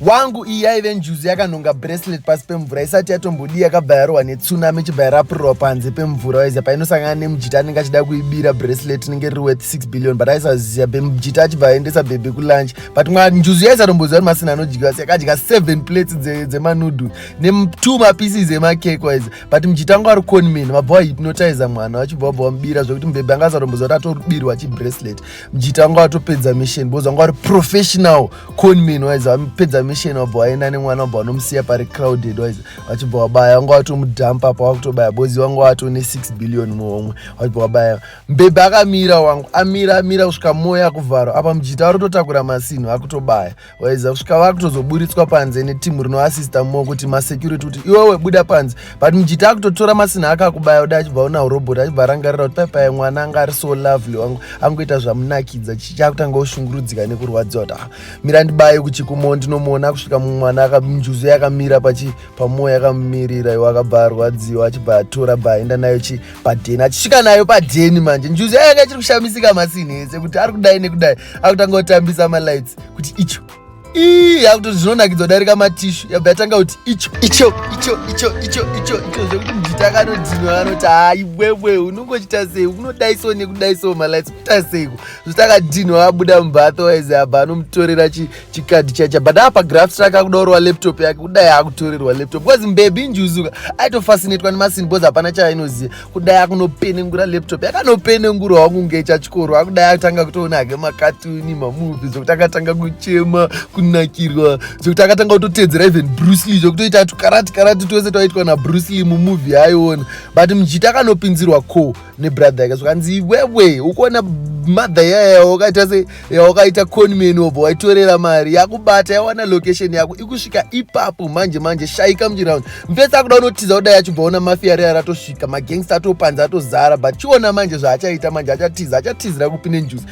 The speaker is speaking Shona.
wangu iyi aive njuzu yakanonga bracelet pasi pemvura isati yatombodi yakabhayarwa netsunami ichibhayarapurirwa panze pemvura waiza painosangana nemujita anenge achida kuibira bracelet inenge riri worth 6 billion but aisaziya mujita achibva aendesa bhebhi kulunch but njuzu yaisatombozva kuti masina anodyiwa asi yakadya 7 plates dzemanudu ne2 mapieces emakeke waiza but mujita anga ari conman mabva wahypnotiza mwana wachibva wabva wamubira zvokuti mbebhi anga asatombozva kuti atorubirwa chibracelet mujita anga watopedza mission because anga ari professional conman waiza wamupedza mission wabva waenda nemwana wabva wanomusiya pari crowded waiza wachibva wabaya wanga watomudhampa pa wakutobaya bozi wanga watone 6 billion muhomwe wachibva wabaya mbebhi akamira wangu amira kusvika moyo kuvharwa apa mujita warototakura masino akutobaya waiza kusvika vakutozoburitswa panze netimu rinoasista mo kuti masecurity kuti iwewe buda panze but mujita akutotora masino akakubaya uda achibva una urobot achibva arangarira kuti paipai mwana anga ari so lovely wangu angoita zvamunakidza chichakutanga ushungurudzika nekurwadziwa kuti mira ndibaye kuchikumo ndinomuona kusvika mumwana njuzu yakamira pamoyo yakamumirira iwo akabva arwadziwa achibva atora bhaenda nayo padheni achisvika nayo padheni manje njuzu yanga chiri kushamisika masini ese kuti ari kudai nekudai akutanga kutambisa malights kuti icho yakuti zvinonakidzwa kudarika matishu yabva yatanga kuti icho zvekuti mujita akanodhinwa anoti iwewe unongochita sei unodaiso nekudaiso malights kuita seiko zvotakadhinwa abuda mumbatho waize abva anomutorera chikadhi chacha but apa graph track akudaurwa laptop yake kudai akutorerwa laptop because mbebhi njuzuka aitofascinatwa nemasini because hapana chainoziva kudai akunopenengura laptop yakanopenengura wangu ngechachikoro akudai akatanga kutoona hake makatuni mamovie zvokuti akatanga kuchema kunakirwa zvokuti akatanga kutotedzera even Bruce Lee zvokutoita tukarati twese twaitwa naBruce Lee mumuvi aiona but mujita akanopinzirwa ko nebrother yake zvakanzi iwewe ukuona mother yawakaita conman wobva waitorera mari yakubata yawana location yako ikusvika ipapo manje shaika muchiraundi mupesi akuda unotiza kudai achibvaona mafia reya ratosvika magangsta atopanza atozara but chiona manje zvaachaita manje achatizira kupinde njuzi